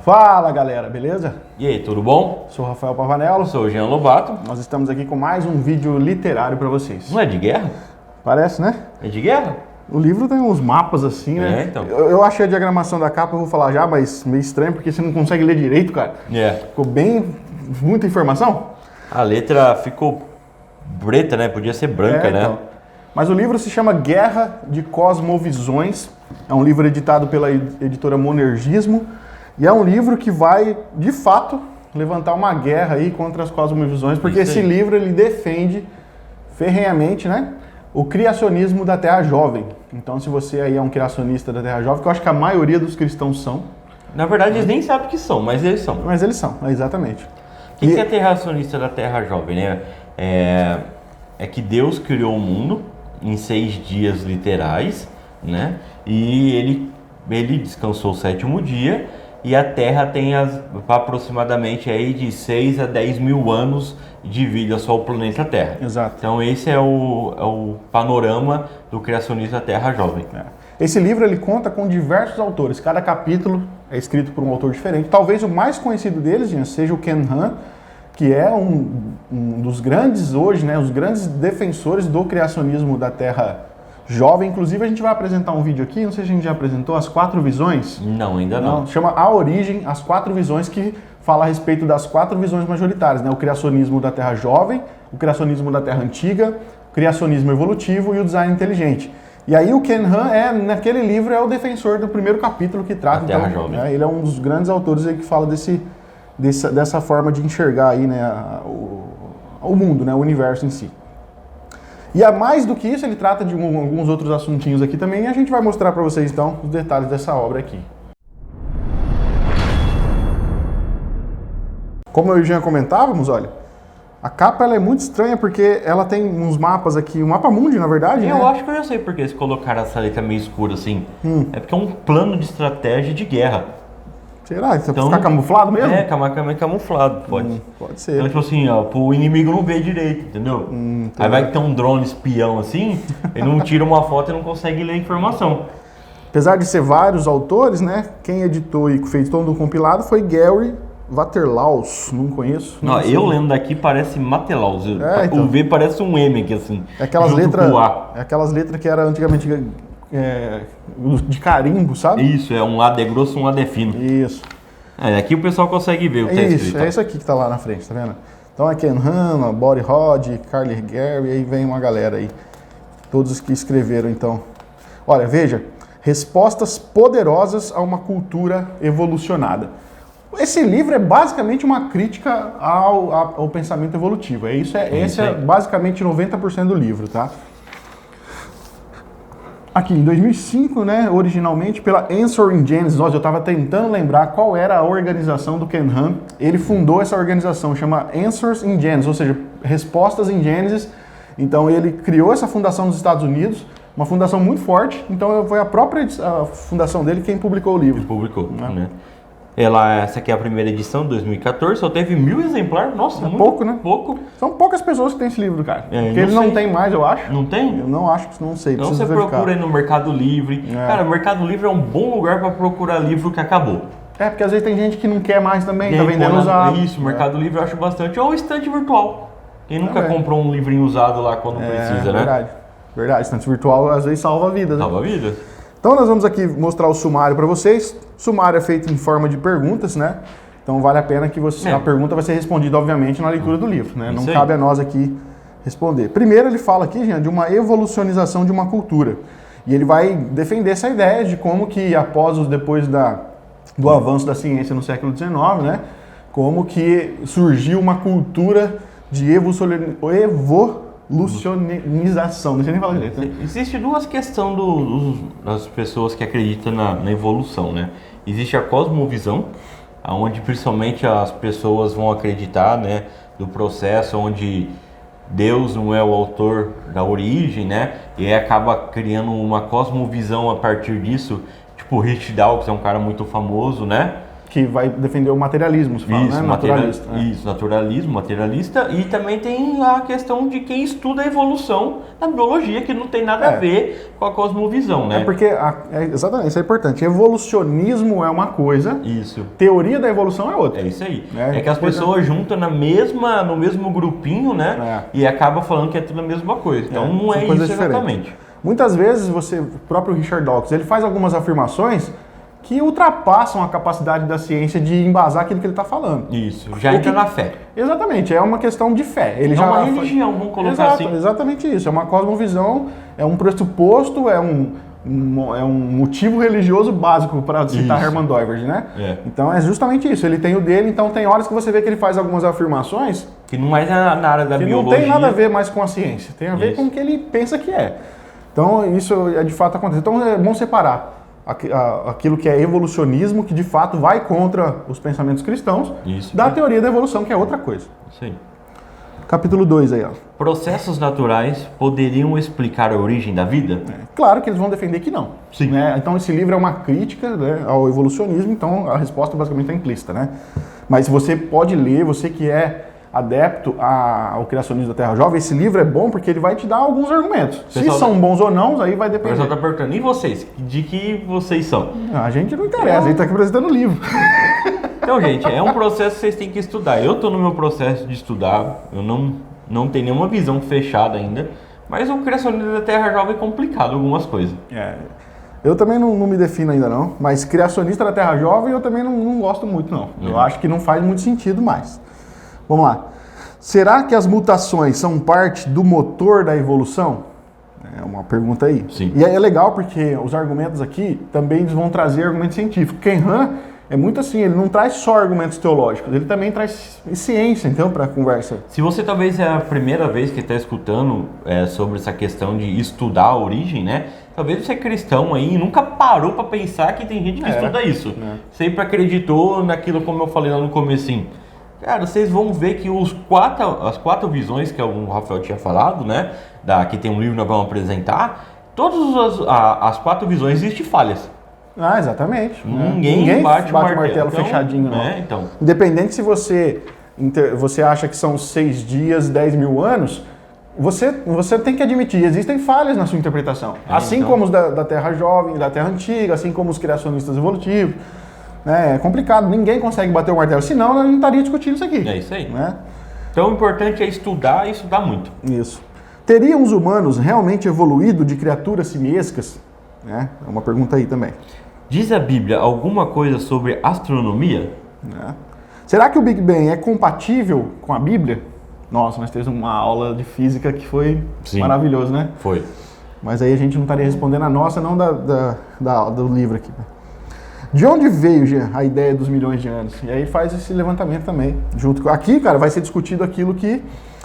Fala galera, beleza? E aí, tudo bom? Sou o Rafael Pavanello. Sou o Jean Lobato. Nós estamos aqui com mais um vídeo literário para vocês. Não é de guerra? Parece, né? É de guerra? O livro tem uns mapas assim, né? Então. Eu achei a diagramação da capa, eu vou falar já, mas meio estranho porque você não consegue ler direito, cara. Ficou muita informação. A letra ficou preta, né? Podia ser branca, né? Então. Mas o livro se chama Guerra de Cosmovisões. É um livro editado pela editora Monergismo. E é um livro que vai, de fato, levantar uma guerra aí contra as cosmovisões, porque esse livro ele defende ferrenhamente, né, o criacionismo da Terra Jovem. Então, se você aí é um criacionista da Terra Jovem, que eu acho que a maioria dos cristãos são. Na verdade, eles nem sabem que são, mas eles são. Mas eles são, exatamente. Quem que é criacionista da Terra Jovem, né? É que Deus criou o mundo em 6 dias literais, né? E ele descansou o 7º dia. E a Terra tem aproximadamente aí de 6 a 10 mil anos de vida só o planeta Terra. Exato. Então esse é o panorama do criacionismo da Terra Jovem. Esse livro ele conta com diversos autores. Cada capítulo é escrito por um autor diferente. Talvez o mais conhecido deles, gente, seja o Ken Ham, que é um dos grandes hoje, né, os grandes defensores do criacionismo da Terra Jovem. Inclusive a gente vai apresentar um vídeo aqui, não sei se a gente já apresentou, as 4 visões. Não, ainda não. Chama A Origem, as 4 visões, que fala a respeito das 4 visões majoritárias, né? O criacionismo da Terra Jovem, o criacionismo da Terra Antiga, o criacionismo evolutivo e o design inteligente. E aí o Ken Ham, naquele livro, é o defensor do primeiro capítulo que trata. Terra Jovem. Ele é um dos grandes autores aí que fala dessa forma de enxergar aí, né, o mundo, né, o universo em si. E a mais do que isso, ele trata de alguns outros assuntinhos aqui também, e a gente vai mostrar para vocês então os detalhes dessa obra aqui. Como eu já comentávamos, olha, a capa ela é muito estranha porque ela tem uns mapas aqui, um mapa mundi na verdade, Eu né? acho que eu já sei porque eles colocaram essa letra meio escura assim. É porque é um plano de estratégia de guerra. Será? Então, ficar camuflado mesmo? Camuflado, pode. Pode ser. Então, tipo assim, ó, pro inimigo não ver direito, entendeu? Aí vai ter um drone espião assim, ele não tira uma foto e não consegue ler a informação. Apesar de ser vários autores, né? Quem editou e fez todo o compilado foi Gary Waterlaus. Não conheço. Não, eu lendo daqui parece Matelaus. Então. O V parece um M aqui, assim. É aquelas junto letras. com o A. É aquelas letras que era antigamente de carimbo, sabe? Isso, um lado é grosso, um lado é fino. Isso. Aqui o pessoal consegue ver o texto. Isso, é isso aqui que tá lá na frente, tá vendo? Então é Ken Ham, Body Rod, Carly Gary, aí vem uma galera aí. Todos os que escreveram, então. Olha, veja. Respostas poderosas a uma cultura evolucionada. Esse livro é basicamente uma crítica ao pensamento evolutivo. Esse é basicamente 90% do livro, tá? Aqui, em 2005, né, originalmente, pela Answers in Genesis. Nossa, eu estava tentando lembrar qual era a organização do Ken Ham. Ele fundou essa organização, chama Answers in Genesis, ou seja, Respostas em Gênesis. Então, ele criou essa fundação nos Estados Unidos, uma fundação muito forte. Então, foi a própria fundação dele quem publicou o livro. Ele publicou, né? Essa aqui é a primeira edição, 2014, só teve 1000 exemplares. Nossa, muito pouco, né? Pouco. São poucas pessoas que têm esse livro, cara. Porque ele sei. não tem mais, eu acho. Não tem? Eu não acho, não sei. Então Preciso você verificar. procura aí no Mercado Livre. Cara, o Mercado Livre é um bom lugar para procurar livro que acabou. Porque às vezes tem gente que não quer mais também, tá vendendo usado. Isso, o Mercado Livre eu acho bastante. Ou estante virtual. Quem nunca comprou um livrinho usado lá quando precisa, né? Verdade. Estante virtual às vezes salva vidas, né? Salva vidas. Então nós vamos aqui mostrar o sumário para vocês. O sumário é feito em forma de perguntas, né? Então vale a pena que a pergunta vai ser respondida, obviamente, na leitura do livro, né? Não cabe a nós aqui responder. Primeiro ele fala aqui, gente, de uma evolucionização de uma cultura. E ele vai defender essa ideia de como que depois do avanço da ciência no século XIX, né? Como que surgiu uma cultura de evolucionização. Não sei nem falar direito, né? Existe duas questões das pessoas que acreditam na evolução, né? Existe a cosmovisão, onde principalmente as pessoas vão acreditar, né, do processo onde Deus não é o autor da origem, né? E aí acaba criando uma cosmovisão a partir disso, tipo Rich Dawkins é um cara muito famoso, né? que vai defender o materialismo, se fala, isso, né? Naturalista. Isso, naturalismo, materialista. E também tem a questão de quem estuda a evolução da biologia, que não tem nada a ver com a cosmovisão, né? Porque, exatamente, isso é importante. Evolucionismo é uma coisa, isso. Teoria da evolução é outra. É isso aí. É que as pessoas juntam no mesmo grupinho, né? E acabam falando que é tudo a mesma coisa. Então não é isso exatamente. Muitas vezes, o próprio Richard Dawkins, ele faz algumas afirmações que ultrapassam a capacidade da ciência de embasar aquilo que ele está falando. Isso, já entra na fé. Exatamente, é uma questão de fé. Ele uma religião, vamos colocar assim. Exatamente isso, é uma cosmovisão, é um pressuposto, é um motivo religioso básico, para citar Herman Doiverd, né? Então é justamente isso, ele tem o dele, então tem horas que você vê que ele faz algumas afirmações que não é na área da biologia. Que não tem nada a ver mais com a ciência, tem a ver com o que ele pensa que é. Então isso de fato acontece. Então é bom separar aquilo que é evolucionismo, que de fato vai contra os pensamentos cristãos, da teoria da evolução, que é outra coisa. Sim. Capítulo 2 aí, ó. Processos naturais poderiam explicar a origem da vida? Claro que eles vão defender que não. Sim. Né? Então esse livro é uma crítica, né, ao evolucionismo, então a resposta basicamente é implícita, né? Mas você pode ler, você que é adepto ao criacionismo da Terra Jovem, esse livro é bom porque ele vai te dar alguns argumentos. Se são bons ou não, aí vai depender. O pessoal está perguntando, e vocês? De que vocês são? A gente não interessa, a gente está aqui apresentando o livro. Então, gente, é um processo que vocês têm que estudar. Eu estou no meu processo de estudar, eu não tenho nenhuma visão fechada ainda, mas o criacionismo da Terra Jovem é complicado algumas coisas. Eu também não me defino ainda não, mas criacionista da Terra Jovem eu também não gosto muito não. Eu acho que não faz muito sentido mais. Vamos lá. Será que as mutações são parte do motor da evolução? É uma pergunta aí. Sim. E é legal porque os argumentos aqui também vão trazer argumentos científicos. Ken Han é muito assim, ele não traz só argumentos teológicos, ele também traz ciência, então, para a conversa. Se você talvez é a primeira vez que está escutando sobre essa questão de estudar a origem, né? Talvez você é cristão aí e nunca parou para pensar que tem gente que estuda isso. Sempre acreditou naquilo, como eu falei lá no comecinho. Cara, vocês vão ver que as quatro visões que o Rafael tinha falado, né? Que tem um livro que nós vamos apresentar, todas as quatro visões existem falhas. Exatamente. Ninguém bate o martelo então, fechadinho, não. Então. Independente se você acha que são 6 dias, 10 mil anos, você tem que admitir, existem falhas na sua interpretação. Assim como os da Terra Jovem, da Terra Antiga, assim como os criacionistas evolutivos. É complicado, ninguém consegue bater o martelo, senão eu não estaria discutindo isso aqui. É isso aí. Né? Então o importante é estudar e estudar muito. Isso. Teriam os humanos realmente evoluído de criaturas simiescas? É uma pergunta aí também. Diz a Bíblia alguma coisa sobre astronomia? Será que o Big Bang é compatível com a Bíblia? Nossa, nós temos uma aula de física que foi maravilhoso, né? Foi. Mas aí a gente não estaria respondendo a nossa, não do livro aqui. De onde veio a ideia dos milhões de anos? E aí faz esse levantamento também. Aqui, cara, vai ser discutido aquilo que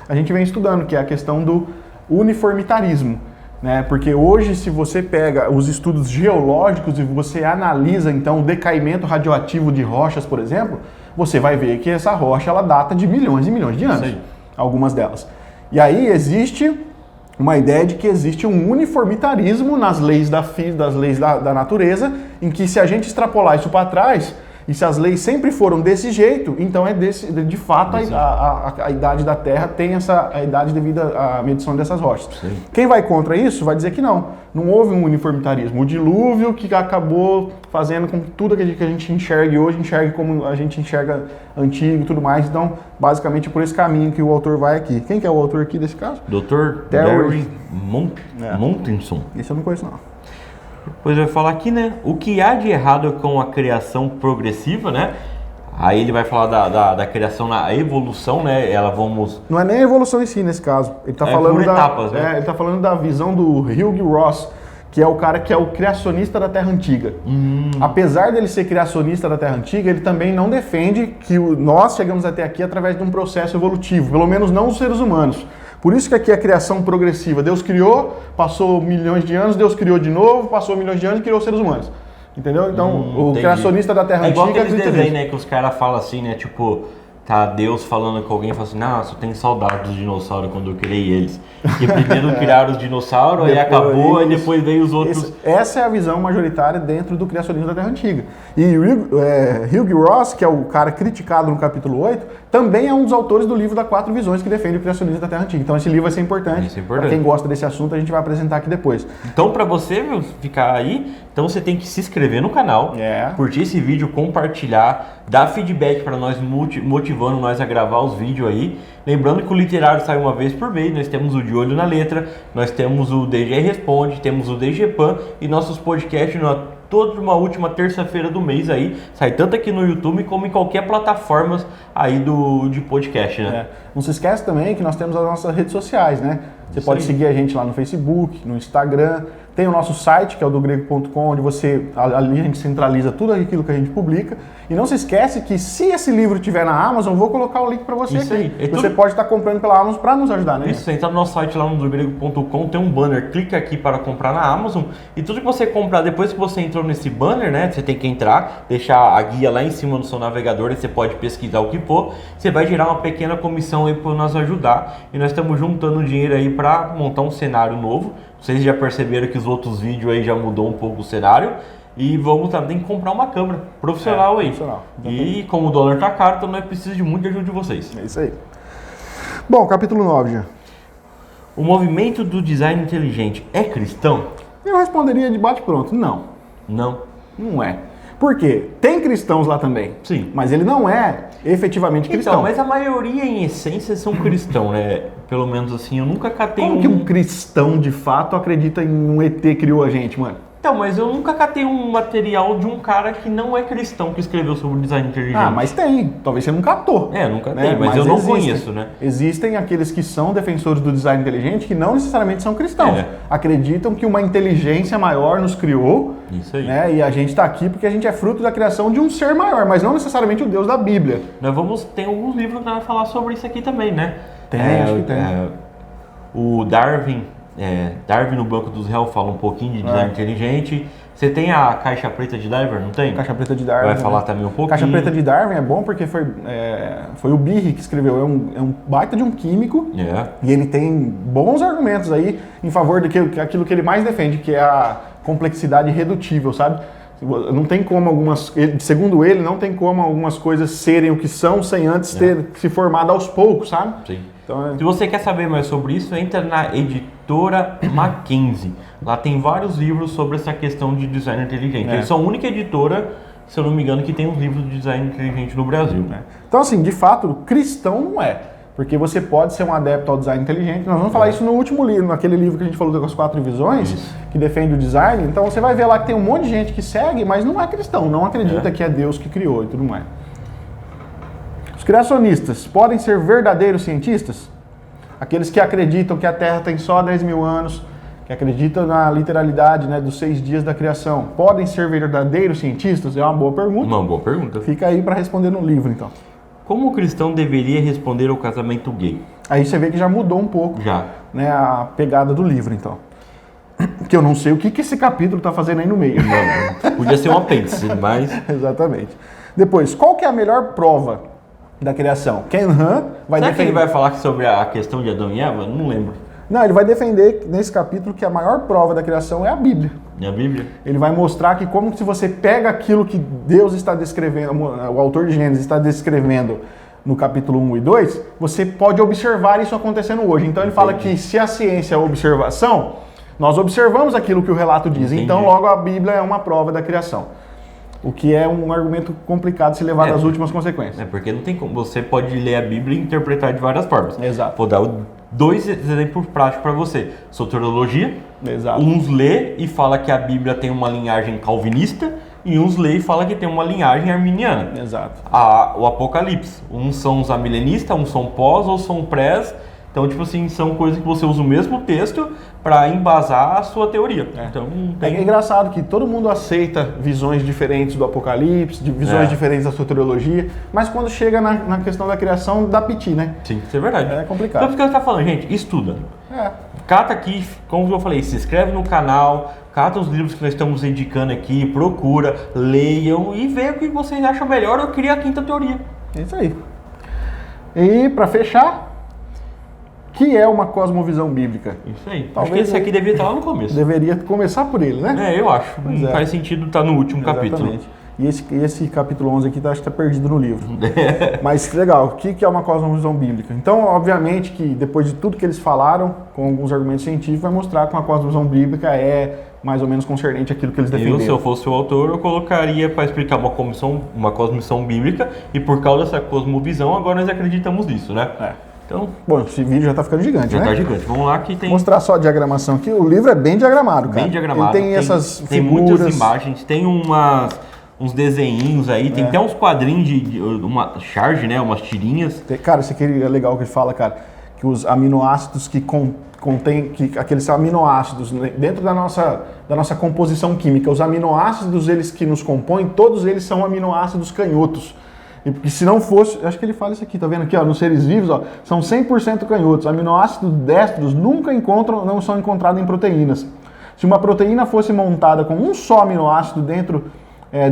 a gente vem estudando, que é a questão do uniformitarismo. Né? Porque hoje, se você pega os estudos geológicos e você analisa, então, o decaimento radioativo de rochas, por exemplo, você vai ver que essa rocha ela data de milhões e milhões de anos, algumas delas. E aí existe uma ideia de que existe um uniformitarismo nas leis das leis da natureza, em que se a gente extrapolar isso para trás, e se as leis sempre foram desse jeito, então de fato a idade da Terra tem a idade devido à medição dessas rochas. Sim. Quem vai contra isso vai dizer que não houve um uniformitarismo. O dilúvio que acabou fazendo com que tudo que a gente enxergue hoje, enxergue como a gente enxerga antigo e tudo mais. Então, basicamente, por esse caminho que o autor vai aqui. Quem que é o autor aqui desse caso? Dr. Terry Montenson. Esse eu não conheço, não. Depois vai falar aqui, né? O que há de errado com a criação progressiva, né? Aí ele vai falar da criação na evolução, né? Não é nem a evolução em si nesse caso. Ele está falando por etapas, né? Ele está falando da visão do Hugh Ross, que é o cara que é o criacionista da Terra Antiga. Apesar dele ser criacionista da Terra Antiga, ele também não defende que nós chegamos até aqui através de um processo evolutivo, pelo menos não os seres humanos. Por isso que aqui é a criação progressiva. Deus criou, passou milhões de anos, Deus criou de novo, passou milhões de anos e criou os seres humanos. Entendeu? Então, o criacionista da Terra Antiga... É igual aqueles desenhos, né, que os caras falam assim, né, tipo... tá Deus falando com alguém e fala assim, nossa, eu tenho saudade dos dinossauros quando eu criei eles. Porque primeiro criaram os dinossauros, aí acabou, e depois veio os outros. Essa é a visão majoritária dentro do criacionismo da Terra Antiga. E Hugh Ross, que é o cara criticado no capítulo 8, também é um dos autores do livro das 4 visões que defende o criacionismo da Terra Antiga. Então esse livro vai ser importante. Para quem gosta desse assunto, a gente vai apresentar aqui depois. Então, para você ficar aí, então você tem que se inscrever no canal, curtir esse vídeo, compartilhar, dar feedback para nós, motivando nós a gravar os vídeos aí. Lembrando que o literário sai uma vez por mês, nós temos o De Olho na Letra, nós temos o DG Responde, temos o DG Pan e nossos podcasts toda uma última terça-feira do mês aí, sai tanto aqui no YouTube como em qualquer plataforma aí de podcast, né? Não se esquece também que nós temos as nossas redes sociais, né? Você pode seguir a gente lá no Facebook, no Instagram, tem o nosso site, que é o dogrego.com, onde ali a gente centraliza tudo aquilo que a gente publica. E não se esquece que se esse livro estiver na Amazon, eu vou colocar o link para você isso aqui. Aí. Você pode estar comprando pela Amazon para nos ajudar, né? Isso, você entra no nosso site lá no dogrego.com, tem um banner, clica aqui para comprar na Amazon e tudo que você comprar, depois que você entrou nesse banner, né, você tem que entrar, deixar a guia lá em cima no seu navegador, e você pode pesquisar o que for, você vai gerar uma pequena comissão aí para nos ajudar e nós estamos juntando dinheiro aí para montar um cenário novo. Vocês já perceberam que os outros vídeos aí já mudou um pouco o cenário. E vamos também comprar uma câmera profissional aí. Profissional. E como o dólar tá caro, então nós precisamos de muita ajuda de vocês. É isso aí. Bom, capítulo 9 já. O movimento do design inteligente é cristão? Eu responderia de bate-pronto, não. Não é. Por quê? Tem cristãos lá também. Sim. Mas ele não é efetivamente cristão. Então, mas a maioria em essência são cristãos, né? Pelo menos assim, eu nunca catei Como que um cristão de fato acredita em um ET criou a gente, mano? Então, mas eu nunca catei um material de um cara que não é cristão que escreveu sobre design inteligente. Ah, mas tem. Talvez você não catou. Nunca tem, mas eu não conheço, né? Existem aqueles que são defensores do design inteligente que não necessariamente são cristãos. Acreditam que uma inteligência maior nos criou. Isso aí. Né? E a gente está aqui porque a gente é fruto da criação de um ser maior, mas não necessariamente o Deus da Bíblia. Tem alguns livros que vai falar sobre isso aqui também, né? Acho que tem. O Darwin no Banco dos Réus fala um pouquinho de design inteligente. Você tem a Caixa Preta de Darwin, não tem? Caixa Preta de Darwin. Vai falar também um pouquinho. Caixa Preta de Darwin é bom porque foi o Behe que escreveu. É um baita de um químico. E ele tem bons argumentos aí em favor daquilo que ele mais defende, que é a complexidade irredutível, sabe? Não tem como segundo ele, não tem como algumas coisas serem o que são sem antes ter se formado aos poucos, sabe? Sim. Então, se você quer saber mais sobre isso, entra na editora Mackenzie. Lá tem vários livros sobre essa questão de design inteligente. Eles são a única editora, se eu não me engano, que tem os livros de design inteligente no Brasil. Então, assim, de fato, cristão não é. Porque você pode ser um adepto ao design inteligente. Nós vamos falar isso no último livro, naquele livro que a gente falou das 4 visões, que defende o design. Então você vai ver lá que tem um monte de gente que segue, mas não é cristão, não acredita que é Deus que criou e tudo mais. Os criacionistas podem ser verdadeiros cientistas? Aqueles que acreditam que a Terra tem só 10 mil anos, que acreditam na literalidade, né, dos 6 dias da criação, podem ser verdadeiros cientistas? É uma boa pergunta. Uma boa pergunta. Fica aí para responder no livro, então. Como o cristão deveria responder ao casamento gay? Aí você vê que já mudou um pouco, já, né, a pegada do livro, então. Que eu não sei o que esse capítulo está fazendo aí no meio. Não, podia ser um apêndice, mas... Exatamente. Depois, qual que é a melhor prova da criação? Ken Han vai defender... que ele vai falar sobre a questão de Adão e Eva? Não lembro. Não, ele vai defender nesse capítulo que a maior prova da criação é a Bíblia. É a Bíblia? Ele vai mostrar que como se você pega aquilo que Deus está descrevendo, o autor de Gênesis está descrevendo no capítulo 1 e 2, você pode observar isso acontecendo hoje. Então ele fala que se a ciência é a observação, nós observamos aquilo que o relato diz. Entendi. Então logo a Bíblia é uma prova da criação. O que é um argumento complicado se levar às últimas consequências. Porque não tem como. Você pode ler a Bíblia e interpretar de várias formas. Exato. Vou dar 2 exemplos práticos para você. Soteriologia. Exato. Uns lê e fala que a Bíblia tem uma linhagem calvinista e uns lê e fala que tem uma linhagem arminiana. Exato. O Apocalipse. Uns são os amilenistas, uns são pós ou são prés. Então, tipo assim, são coisas que você usa o mesmo texto para embasar a sua teoria. Então, É engraçado que todo mundo aceita visões diferentes do Apocalipse, visões diferentes da soteriologia, mas quando chega na questão da criação, dá piti, né? Sim, isso é verdade. É complicado. Então, o que você tá falando, gente? Estuda. Cata aqui, como eu falei, se inscreve no canal, cata os livros que nós estamos indicando aqui, procura, leiam e vê o que vocês acham melhor ou cria a quinta teoria. É isso aí. E para fechar, que é uma cosmovisão bíblica? Isso aí. Talvez acho que esse aqui deveria estar lá no começo. Deveria começar por ele, né? Eu acho. Não faz sentido estar no último capítulo. E esse capítulo 11 aqui acho que está perdido no livro. Mas legal, o que é uma cosmovisão bíblica? Então, obviamente que depois de tudo que eles falaram, com alguns argumentos científicos, vai mostrar que uma cosmovisão bíblica é mais ou menos concernente àquilo que eles defenderam. Se eu fosse o autor, eu colocaria para explicar uma cosmovisão bíblica, e por causa dessa cosmovisão, agora nós acreditamos nisso, né? Então, bom, esse vídeo já está ficando gigante, né? Já está gigante. Vamos lá que tem... Mostrar só a diagramação aqui. O livro é bem diagramado, cara. Bem diagramado. Ele tem essas tem figuras. Muitas imagens, tem uns desenhinhos aí, tem até uns quadrinhos de uma charge, né? Umas tirinhas. Cara, isso aqui é legal que ele fala, cara, que os aminoácidos que contém aqueles aminoácidos dentro da nossa composição química, os aminoácidos eles que nos compõem, todos eles são aminoácidos canhotos. E porque se não fosse, acho que ele fala isso aqui, tá vendo aqui, ó, nos seres vivos, ó, são 100% canhotos. Aminoácidos destros não são encontrados em proteínas. Se uma proteína fosse montada com um só aminoácido dentro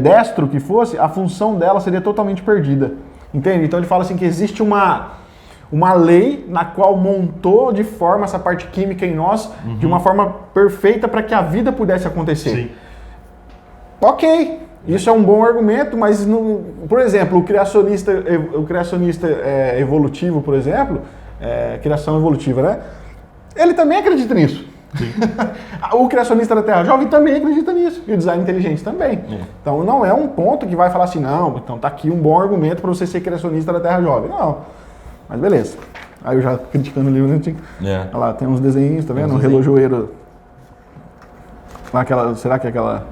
destro que fosse, a função dela seria totalmente perdida. Entende? Então ele fala assim que existe uma lei na qual montou de forma essa parte química em nós de uma forma perfeita para que a vida pudesse acontecer. Sim. Ok, isso é um bom argumento, mas, por exemplo, o criacionista evolutivo, por exemplo, criação evolutiva, né? Ele também acredita nisso. O criacionista da Terra Jovem também acredita nisso. E o design inteligente também. Então não é um ponto que vai falar assim, não, então tá aqui um bom argumento para você ser criacionista da Terra Jovem. Não. Mas beleza. Aí eu já criticando o livro antigo. Olha lá, tem uns desenhos, tá vendo? Um relojoeiro. Será que é aquela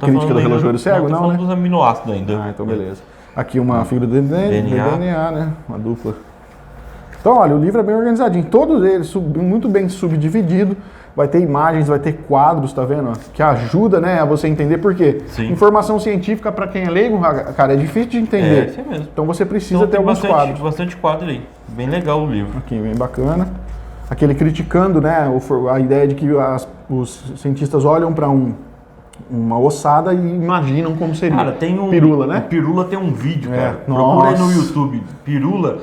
crítica do relojoeiro cego? Não, né? Dos aminoácidos ainda. Então beleza. Aqui uma figura do DNA, né? Uma dupla. Então, olha, o livro é bem organizadinho. Todos eles muito bem subdividido. Vai ter imagens, vai ter quadros, tá vendo? Que ajuda, né, a você entender por quê. Sim. Informação científica, para quem é leigo, cara, é difícil de entender. É, isso mesmo. Então você precisa ter alguns quadros. Bastante quadro aí. Bem legal o livro. Aqui, bem bacana. Aquele criticando, né, a ideia de que os cientistas olham para uma ossada e imaginam como seria. Cara, tem Pirula, né? O Pirula tem um vídeo, cara. Procura aí no YouTube. Pirula,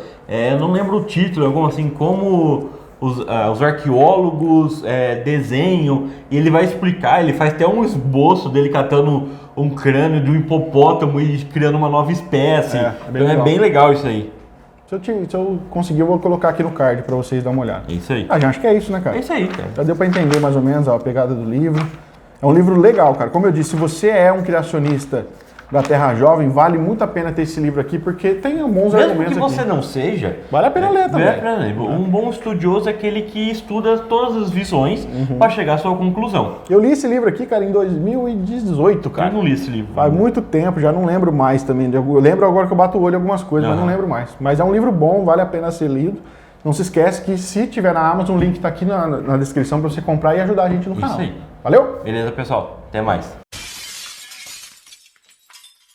não lembro o título, algo assim, como os arqueólogos desenham, e ele vai explicar, ele faz até um esboço dele catando um crânio de um hipopótamo e criando uma nova espécie. Então é bem legal isso aí. Se eu conseguir, eu vou colocar aqui no card para vocês darem uma olhada. É isso aí. Acho que é isso, né, cara? É isso aí, cara. Já deu para entender mais ou menos a pegada do livro. É um livro legal, cara. Como eu disse, se você é um criacionista da Terra Jovem, vale muito a pena ter esse livro aqui, porque tem bons argumentos Mesmo que você aqui. não seja... Vale a pena ler também. Vale a pena ler. Um bom estudioso é aquele que estuda todas as visões para chegar à sua conclusão. Eu li esse livro aqui, cara, em 2018, cara. Eu não li esse livro. Faz muito tempo, já não lembro mais também. Eu lembro agora que eu bato o olho em algumas coisas, mas não lembro mais. Mas é um livro bom, vale a pena ser lido. Não se esquece que se tiver na Amazon, o link está aqui na descrição para você comprar e ajudar a gente no canal. Isso aí. Valeu? Beleza, pessoal. Até mais.